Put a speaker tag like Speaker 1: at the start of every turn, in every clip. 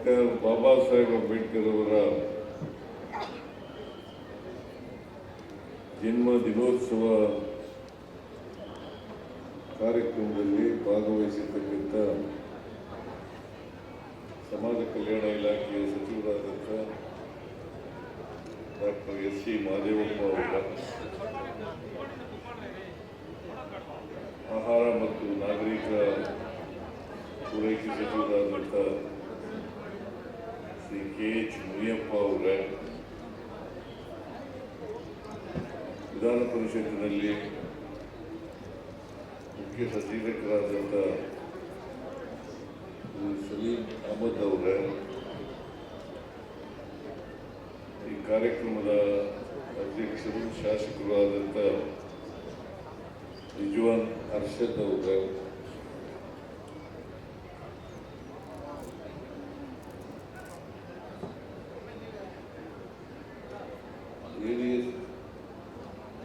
Speaker 1: Doctor Baba Saheb Ambedkar ಅವರ ಜನ್ಮ ದಿನೋತ್ಸವ ಕಾರ್ಯಕ್ರಮದಲ್ಲಿ ಭಾಗವಹಿಸಿರ್ತಕ್ಕಂಥ ಸಮಾಜ ಕಲ್ಯಾಣ ಇಲಾಖೆಯ ಸಚಿವರಾದಂಥ ಡಾಕ್ಟರ್ ಎಸ್.ಸಿ. ಮಹದೇವಪ್ಪ ಅವರ, ಆಹಾರ ಮತ್ತು ನಾಗರಿಕ ಪೂರೈಕೆ ಸಚಿವರಾದಂಥ ಶ್ರೀ ಕೆ.ಎಚ್. ಮುನಿಯಪ್ಪ ಅವರ, ವಿಧಾನ ಪರಿಷತ್ತಿನಲ್ಲಿ ಮುಖ್ಯ ಸಚೇತಕರಾದಂಥ ಸಲೀಂ ಅಹಮದ್ ಅವರ, ಈ ಕಾರ್ಯಕ್ರಮದ ಅಧ್ಯಕ್ಷರು ಶಾಸಕರು ಆದಂಥ ರಿಜ್ವಾನ್ ಅರ್ಷದ್ ಅವರ, ಜೆಡಿಎಸ್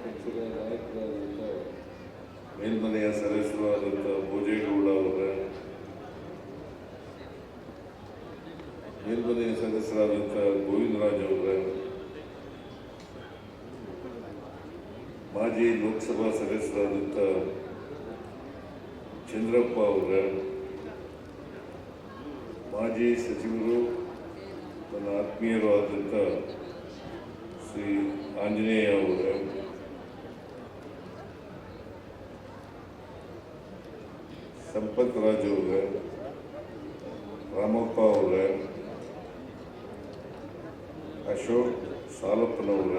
Speaker 1: ಪಕ್ಷದ ನಾಯಕರಾದಂಥ ಮೇಲ್ಮನೆಯ ಸದಸ್ಯರಾದಂಥ ಭೋಜೇಗೌಡ ಅವರ, ಮೇಲ್ಮನೆಯ ಸದಸ್ಯರಾದಂಥ ಗೋವಿಂದರಾಜ್ ಅವರ, ಮಾಜಿ ಲೋಕಸಭಾ ಸದಸ್ಯರಾದಂಥ ಚಂದ್ರಪ್ಪ ಅವರ, ಮಾಜಿ ಸಚಿವರು ನನ್ನ ಆತ್ಮೀಯರು ಆದಂಥ ಶ್ರೀ ಆಂಜನೇಯ ಅವರ, ಸಂಪತ್ ರಾಜ್ ಅವರ, ರಾಮಪ್ಪ ಅವರ, ಅಶೋಕ್ ಸಾಲಪ್ಪನವರ,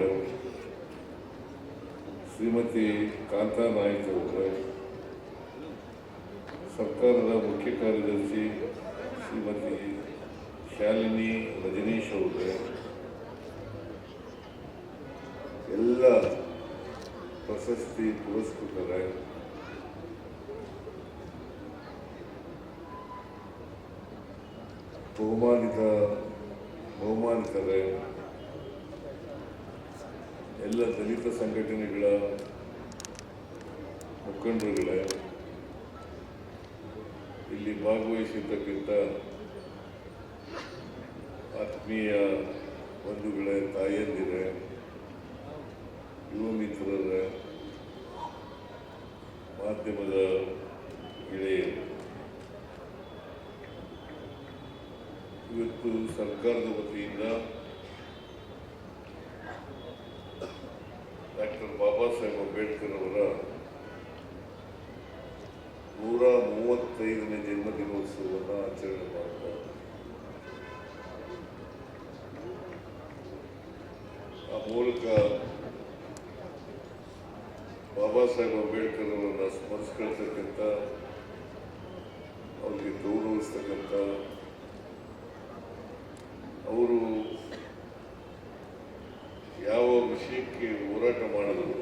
Speaker 1: ಶ್ರೀಮತಿ ಕಾಂತಾ ನಾಯ್ಕ ಅವರ, ಸರ್ಕಾರದ ಮುಖ್ಯ ಕಾರ್ಯದರ್ಶಿ ಶ್ರೀಮತಿ ಶಾಲಿನಿ ರಜನೀಶ್ ಅವರ, ಎಲ್ಲ ಪ್ರಶಸ್ತಿ ಪುರಸ್ಕೃತರ, ಬಹುಮಾನಿತರ, ಎಲ್ಲ ದಲಿತ ಸಂಘಟನೆಗಳ ಮುಖಂಡರುಗಳೇ, ಇಲ್ಲಿ ಭಾಗವಹಿಸಿರ್ತಕ್ಕಂಥ ಆತ್ಮೀಯ ಬಂಧುಗಳೇ, ತಾಯಂದಿರೇ, ಯುವ ಮಿತ್ರರ, ಮಾಧ್ಯಮದ ಗೆಳೆಯರು, ಇವತ್ತು ಸರ್ಕಾರದ ವತಿಯಿಂದ ಡಾಕ್ಟರ್ ಬಾಬಾ ಸಾಹೇಬ್ ಅಂಬೇಡ್ಕರ್ ಅವರ 135ನೇ ಜನ್ಮ ದಿನೋತ್ಸವವನ್ನು ಆಚರಣೆ ಮಾಡ್ತಾರೆ. ಆ ಮೂಲಕ ಬಾಬಾ ಸಾಹೇಬ್ ಅಂಬೇಡ್ಕರ್ ಅವರನ್ನು ಸ್ಮರಿಸ್ಕೊಳ್ತಕ್ಕಂಥ, ಅವರಿಗೆ ಗೌರವಿಸ್ತಕ್ಕಂಥ, ಅವರು ಯಾವ ವಿಷಯಕ್ಕೆ ಹೋರಾಟ ಮಾಡಿದರು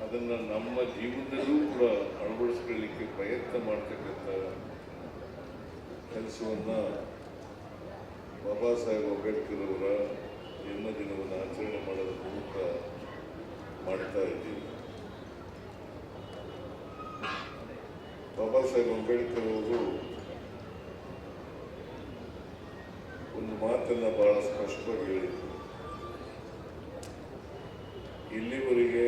Speaker 1: ಅದನ್ನು ನಮ್ಮ ಜೀವನದಲ್ಲೂ ಕೂಡ ಅಳವಡಿಸ್ಕೊಳ್ಳಿಕ್ಕೆ ಪ್ರಯತ್ನ ಮಾಡ್ತಕ್ಕಂಥ ಕೆಲಸವನ್ನು ಬಾಬಾ ಸಾಹೇಬ್ ಅಂಬೇಡ್ಕರ್ ಅವರ ಜನ್ಮದಿನವನ್ನು ಆಚರಣೆ ಮಾಡೋದ್ರ ಮೂಲಕ ಮಾಡ್ತಾ ಇದ್ದೀವಿ. ಬಾಬಾ ಸಾಹೇಬ್ ಅಂಬೇಡ್ಕರ್ ಅವರು ಒಂದು ಮಾತನ್ನು ಬಹಳ ಸ್ಪಷ್ಟವಾಗಿ ಹೇಳಿದರು. ಇಲ್ಲಿವರೆಗೆ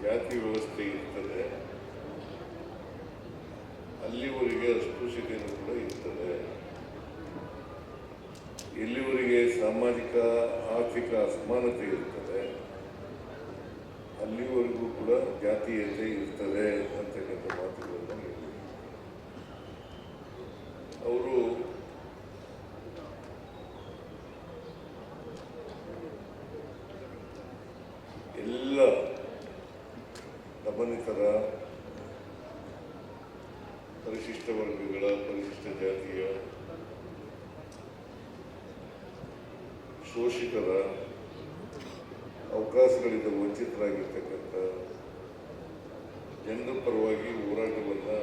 Speaker 1: ಜಾತಿ ವ್ಯವಸ್ಥೆ ಇರ್ತದೆ, ಅಲ್ಲಿವರೆಗೆ ಅಸ್ಪೃಶ್ಯತೆಯೂ ಕೂಡ ಇರ್ತದೆ. ಎಲ್ಲಿವರೆಗೆ ಸಾಮಾಜಿಕ ಆರ್ಥಿಕ ಅಸಮಾನತೆ ಇರ್ತದೆ, ಅಲ್ಲಿವರೆಗೂ ಕೂಡ ಜಾತೀಯತೆ ಇರ್ತದೆ ಅಂತಕ್ಕಂಥ ಮಾತುಗಳನ್ನು ಹೇಳಿದರು. ಅವರು ಎಲ್ಲ ದಮನಿತರ, ಪರಿಶಿಷ್ಟ ವರ್ಗಗಳ, ಪರಿಶಿಷ್ಟ ಜಾತಿಯ, ಶೋಷಿತರ, ಅವಕಾಶಗಳಿಂದ ವಂಚಿತರಾಗಿರ್ತಕ್ಕಂಥ ಜನರ ಪರವಾಗಿ ಹೋರಾಟವನ್ನು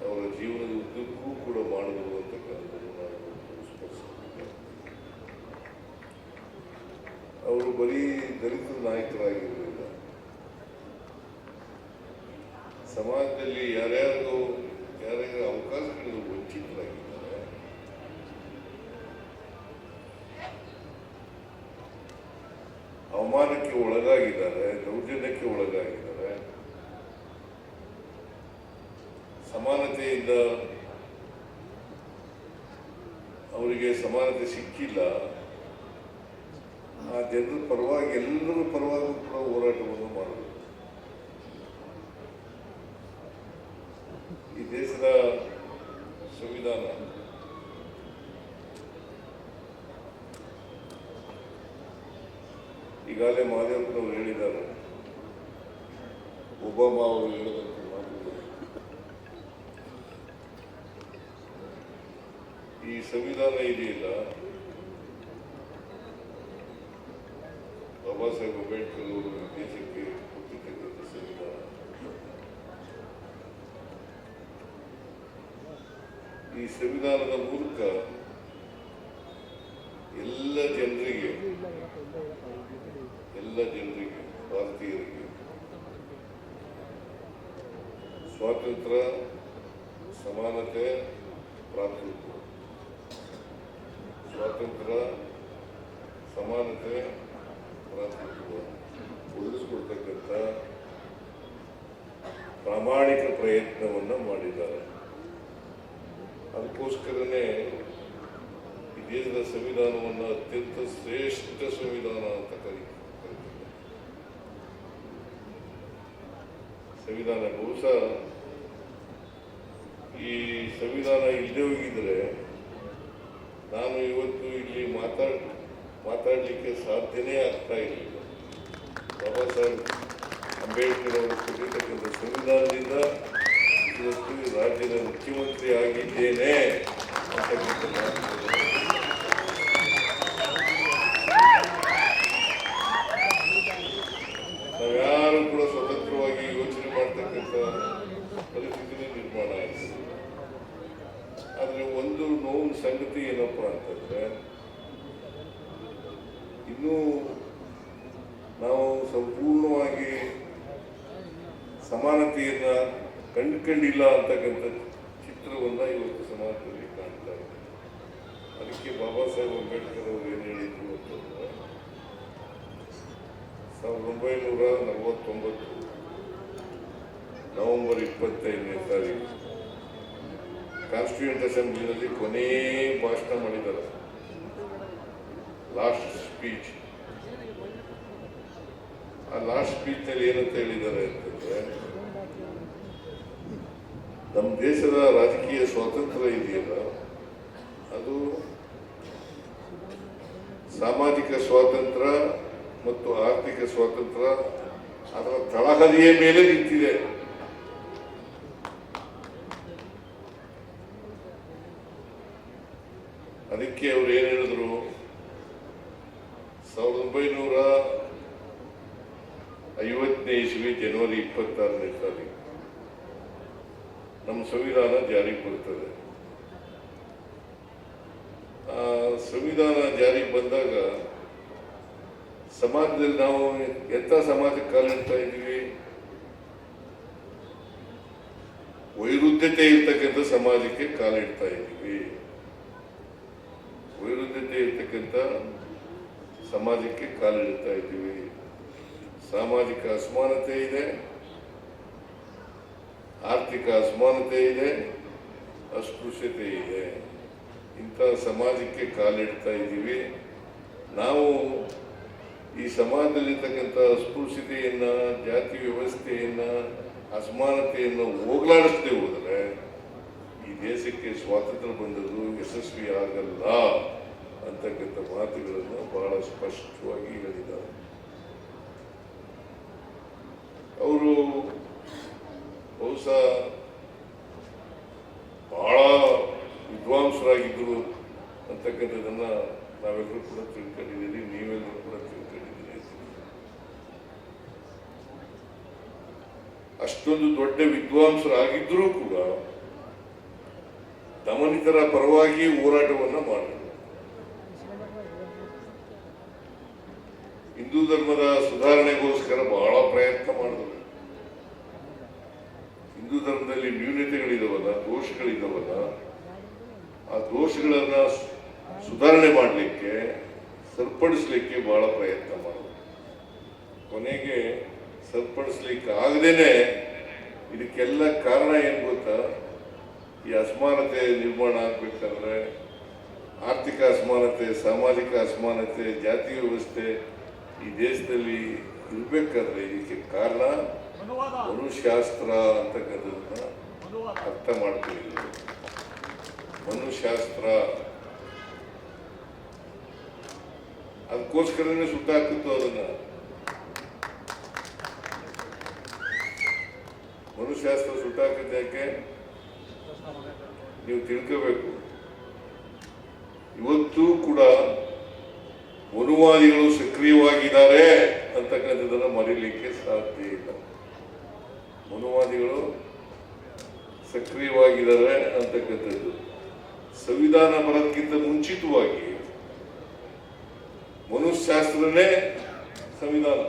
Speaker 1: ಅವರ ಜೀವನದ ಉದ್ದಕ್ಕೂ ಕೂಡ ಮಾಡಿದರು ಅಂತಕ್ಕಂಥದ್ದು ನಾನು ಸ್ಮರಿಸುತ್ತೇನೆ. ಅವರು ಬರೀ ದಲಿತ ನಾಯಕರಾಗಿರಲಿಲ್ಲ, ಸಮಾಜದಲ್ಲಿ ಯಾರ್ಯಾರಿಗೂ ಅವಮಾನಕ್ಕೆ ಒಳಗಾಗಿದ್ದಾರೆ, ದೌರ್ಜನ್ಯಕ್ಕೆ ಒಳಗಾಗಿದ್ದಾರೆ. ಸಮಾನತೆಯಿಂದ ಅವರಿಗೆ ಸಮಾನತೆ ಸಿಕ್ಕಿಲ್ಲ. ಆ ಜನರ ಪರವಾಗಿ, ಎಲ್ಲರ ಪರವಾಗಿ ಕೂಡ ಹೋರಾಟವನ್ನು ಮಾಡಬೇಕು. ಈ ದೇಶದ ಸಂವಿಧಾನ ಈಗಾಗಲೇ ಮಹದೇವಪ್ಪನವರು ಹೇಳಿದ್ದಾರೆ, ಒಬಾಮಾ ಅವರು ಹೇಳಿದಂತೆ ಮಾತುಗಳು. ಈ ಸಂವಿಧಾನ ಇದೆಯಲ್ಲ, ಬಾಬಾ ಸಾಹೇಬ್ ಅಂಬೇಡ್ಕರ್ ಅವರು ದೇಶಕ್ಕೆ ಕೊಟ್ಟಿರ್ತಕ್ಕಂಥ ಸಂವಿಧಾನ, ಈ ಸಂವಿಧಾನದ ಮೂಲಕ ಎಲ್ಲ ಜನರಿಗೆ ಭಾರತೀಯರಿಗೆ ಸ್ವಾತಂತ್ರ್ಯ, ಸಮಾನತೆ, ಭ್ರಾತೃತ್ವ, ಸ್ವಾತಂತ್ರ್ಯ, ಸಮಾನತೆ, ಭ್ರಾತೃತ್ವ ಒದಗಿಸಿಕೊಡ್ತಕ್ಕಂಥ ಪ್ರಾಮಾಣಿಕ ಪ್ರಯತ್ನವನ್ನು ಮಾಡಿದ್ದಾರೆ. ಅದಕ್ಕೋಸ್ಕರನೇ ಈ ದೇಶದ ಸಂವಿಧಾನವನ್ನು ಅತ್ಯಂತ ಶ್ರೇಷ್ಠ ಸಂವಿಧಾನ ಅಂತ ಕರೀತಾರೆ. ಸಂವಿಧಾನ ಬಹುಶಃ ಈ ಸಂವಿಧಾನ ಇಲ್ಲದೆ ಹೋಗಿದ್ರೆ ನಾನು ಇವತ್ತು ಇಲ್ಲಿ ಮಾತಾಡಲಿಕ್ಕೆ ಸಾಧ್ಯನೇ ಆಗ್ತಾ ಇರಲಿಲ್ಲ. ಬಾಬಾ ಸಾಹೇಬ್ ಅಂಬೇಡ್ಕರ್ ಅವರು ಕೊಟ್ಟಿರ್ತಕ್ಕಂಥ ಸಂವಿಧಾನದಿಂದ ಇವತ್ತು ಈ ರಾಜ್ಯದ ಮುಖ್ಯಮಂತ್ರಿ ಆಗಿದ್ದೇನೆ ಅಂತಕ್ಕಂಥ ನಾವ್ಯಾರು ಕೂಡ ಸ್ವತಂತ್ರವಾಗಿ ಯೋಚನೆ ಮಾಡ್ತಕ್ಕಂಥ ಪರಿಸ್ಥಿತಿನೇ ನಿರ್ಮಾಣ ಆಗಿದೆ. ಆದರೆ ಒಂದು ನೋವು ಸಂಗತಿ ಏನಪ್ಪ ಅಂತಂದ್ರೆ, ಇನ್ನೂ ನಾವು ಸಂಪೂರ್ಣವಾಗಿ ಸಮಾನತೆಯನ್ನ ಕಂಡುಕೊಂಡಿಲ್ಲ ಅಂತಕ್ಕಂಥ ಚಿತ್ರವನ್ನ ಇವತ್ತು ಸಮಾಜದಲ್ಲಿ ಕಾಣ್ತಾ ಇದೆ. ಅದಕ್ಕೆ ಬಾಬಾ ಸಾಹೇಬ್ ಅಂಬೇಡ್ಕರ್ ಅವರು ಏನು ಹೇಳಿದ್ರು ಅಂತಂದ್ರೆ, 1949 ನವೆಂಬರ್ 25ನೇ ತಾರೀಕು ಕಾನ್ಸ್ಟಿಟ್ಯೂಂಟ್ ಅಸೆಂಬ್ಲಿನಲ್ಲಿ ಕೊನೆ ಭಾಷಣ ಮಾಡಿದ್ದಾರೆ, ಲಾಸ್ಟ್ ಸ್ಪೀಚ್. ಆ ಲಾಸ್ಟ್ ಸ್ಪೀಚ್ ನಲ್ಲಿ ಏನಂತ ಹೇಳಿದ್ದಾರೆ ಅಂತಂದ್ರೆ, ನಮ್ಮ ದೇಶದ ರಾಜಕೀಯ ಸ್ವಾತಂತ್ರ್ಯ ಇದೆಯಲ್ಲ, ಅದು ಸಾಮಾಜಿಕ ಸ್ವಾತಂತ್ರ್ಯ ಮತ್ತು ಆರ್ಥಿಕ ಸ್ವಾತಂತ್ರ್ಯ ಅದರ ತಳಹದಿಯ ಮೇಲೆ ನಿಂತಿದೆ. ಅದಕ್ಕೆ ಅವರು ಏನ್ ಹೇಳಿದ್ರು, 1950ನೇ ಇಸ್ವಿ ಜನವರಿ 26ನೇ ತಾರೀಕು ನಮ್ಮ ಸಂವಿಧಾನ ಜಾರಿಗೆ ಬರ್ತದೆ. ಆ ಸಂವಿಧಾನ ಜಾರಿಗೆ ಬಂದಾಗ ಸಮಾಜದಲ್ಲಿ ನಾವು ಎಂಥ ಸಮಾಜಕ್ಕೆ ಕಾಲಿಡ್ತಾ ಇದ್ದೀವಿ, ವೈರುಧ್ಯತೆ ಇರ್ತಕ್ಕಂಥ ಸಮಾಜಕ್ಕೆ ಕಾಲಿಡ್ತಾ ಇದ್ದೀವಿ. ವೈರುಧ್ಯತೆ ಇರ್ತಕ್ಕಂಥ ಸಮಾಜಕ್ಕೆ ಕಾಲಿಡ್ತಾ ಇದ್ದೀವಿ. ಸಾಮಾಜಿಕ ಅಸಮಾನತೆ ಇದೆ, ಆರ್ಥಿಕ ಅಸಮಾನತೆ ಇದೆ, ಅಸ್ಪೃಶ್ಯತೆ ಇದೆ. ಇಂಥ ಸಮಾಜಕ್ಕೆ ಕಾಲಿಡ್ತಾ ಇದ್ದೀವಿ. ನಾವು ಈ ಸಮಾಜದಲ್ಲಿರ್ತಕ್ಕಂಥ ಅಸ್ಪೃಶ್ಯತೆಯನ್ನ, ಜಾತಿ ವ್ಯವಸ್ಥೆಯನ್ನ, ಅಸಮಾನತೆಯನ್ನು ಹೋಗಲಾಡಿಸದೆ ಹೋದರೆ ಈ ದೇಶಕ್ಕೆ ಸ್ವಾತಂತ್ರ್ಯ ಬಂದದ್ದು ಯಶಸ್ವಿ ಆಗಲ್ಲ ಅಂತಕ್ಕಂಥ ಮಾತುಗಳನ್ನು ಬಹಳ ಸ್ಪಷ್ಟವಾಗಿ ಹೇಳಿದ್ದಾರೆ. ಅವರು ಬಹುಶಃ ಬಹಳ ವಿದ್ವಾಂಸರಾಗಿದ್ದರು ಅಂತಕ್ಕಂಥದ್ದನ್ನ ನಾವೆಲ್ಲರೂ ಕೂಡ ತಿಳ್ಕೊಂಡಿದ್ದೀರಿ, ನೀವೆಲ್ಲರೂ ಕೂಡ ತಿಳ್ಕೊಂಡಿದ್ದೀರಿ. ಅಷ್ಟೊಂದು ದೊಡ್ಡ ವಿದ್ವಾಂಸರಾಗಿದ್ದರೂ ಕೂಡ ದಮನಿತರ ಪರವಾಗಿ ಹೋರಾಟವನ್ನ ಮಾಡಿದರು. ಹಿಂದೂ ಧರ್ಮದ ಸುಧಾರಣೆಗೋಸ್ಕರ ಬಹಳ ಪ್ರಯತ್ನ ಮಾಡಿದರು. ಹಿಂದೂ ಧರ್ಮದಲ್ಲಿ ನ್ಯೂನತೆಗಳಿದಾವಲ್ಲ, ದೋಷಗಳಿದಾವಲ್ಲ, ಆ ದೋಷಗಳನ್ನ ಸುಧಾರಣೆ ಮಾಡಲಿಕ್ಕೆ, ಸರಿಪಡಿಸಲಿಕ್ಕೆ ಬಹಳ ಪ್ರಯತ್ನ ಮಾಡಿದರು. ಕೊನೆಗೆ ಸರಿಪಡಿಸ್ಲಿಕ್ಕೆ ಆಗದೇನೆ ಇದಕ್ಕೆಲ್ಲ ಕಾರಣ ಏನು ಗೊತ್ತಾ, ಈ ಅಸಮಾನತೆ ನಿರ್ಮಾಣ ಆಗಬೇಕಾದ್ರೆ ಆರ್ಥಿಕ ಅಸಮಾನತೆ, ಸಾಮಾಜಿಕ ಅಸಮಾನತೆ, ಜಾತಿ ವ್ಯವಸ್ಥೆ ಈ ದೇಶದಲ್ಲಿ ಇರಬೇಕಾದ್ರೆ ಇದಕ್ಕೆ ಕಾರಣ ಮನುಶಾಸ್ತ್ರ ಅಂತಕ್ಕಂಥದ್ದನ್ನ ಅರ್ಥ ಮಾಡ್ಕೊಂಡಿದ್ರು. ಮನುಶಾಸ್ತ್ರ ಅದಕ್ಕೋಸ್ಕರನೇ ಸುಟ್ಟಾಕಿತ್ತು ಅದನ್ನ. ಮನುಶಾಸ್ತ್ರ ಸುಟ್ಟಾಕಿದ್ದ ಯಾಕೆ ನೀವು ತಿಳ್ಕೋಬೇಕು. ಇವತ್ತು ಕೂಡ ಮನುವಾದಿಗಳು ಸಕ್ರಿಯವಾಗಿದ್ದಾರೆ ಅಂತಕ್ಕಂಥದ್ದನ್ನು ಮರೀಲಿಕ್ಕೆ ಸಾಧ್ಯ ಇಲ್ಲ. ಮನುವಾದಿಗಳು ಸಕ್ರಿಯವಾಗಿದ್ದಾರೆ ಅಂತಕ್ಕಂಥದ್ದು ಸಂವಿಧಾನ ಬರೋದಕ್ಕಿಂತ ಮುಂಚಿತವಾಗಿ ಮನುಶಾಸ್ತ್ರನೇ ಸಂವಿಧಾನ,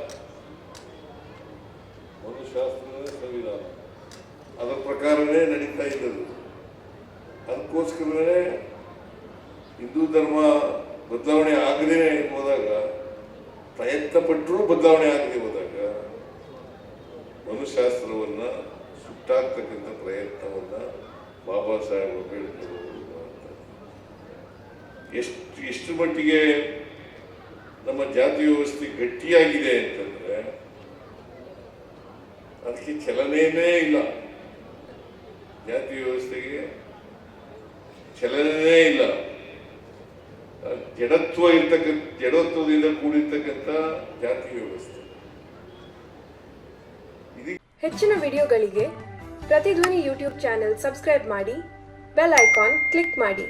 Speaker 1: ಮನುಶಾಸ್ತ್ರನೇ ಸಂವಿಧಾನ, ಅದರ ಪ್ರಕಾರನೇ ನಡೀತಾ ಇದ್ದದ್ದು. ಅದಕ್ಕೋಸ್ಕರನೇ ಹಿಂದೂ ಧರ್ಮ ಬದಲಾವಣೆ ಆಗದೇ ಹೋದಾಗ, ಪ್ರಯತ್ನ ಪಟ್ಟರೂ ಬದಲಾವಣೆ ಆಗದೆ ಹೋದಾಗ ಮನುಶಾಸ್ತ್ರವನ್ನ ಸುಟ್ಟಾಕ್ತಕ್ಕಂಥ ಪ್ರಯತ್ನವನ್ನ ಬಾಬಾ ಸಾಹೇಬ್ ಅಂಬೇಡ್ಕರ್ ಮಾಡ್ತಾರೆ. ಎಷ್ಟು ಮಟ್ಟಿಗೆ ನಮ್ಮ ಜಾತಿ ವ್ಯವಸ್ಥೆ ಗಟ್ಟಿಯಾಗಿದೆ ಅಂತಂದ್ರೆ ಅದಕ್ಕೆ ಚಲನೆಯೇ ಇಲ್ಲ. ಜಾತಿ ವ್ಯವಸ್ಥೆಗೆ ಚಲನೆಯೇ ಇಲ್ಲ. ಜಡತ್ವದಿಂದ ಕೂಡಿರ್ತಕ್ಕಂಥ ಜಾತಿ ವ್ಯವಸ್ಥೆ.
Speaker 2: ಹೆಚ್ಚಿನ ವಿಡಿಯೋಗಳಿಗೆ ಪ್ರತಿಧ್ವನಿ ಯೂಟ್ಯೂಬ್ ಚಾನೆಲ್ ಸಬ್ಸ್ಕ್ರೈಬ್ ಮಾಡಿ, ಬೆಲ್ ಐಕಾನ್ ಕ್ಲಿಕ್ ಮಾಡಿ.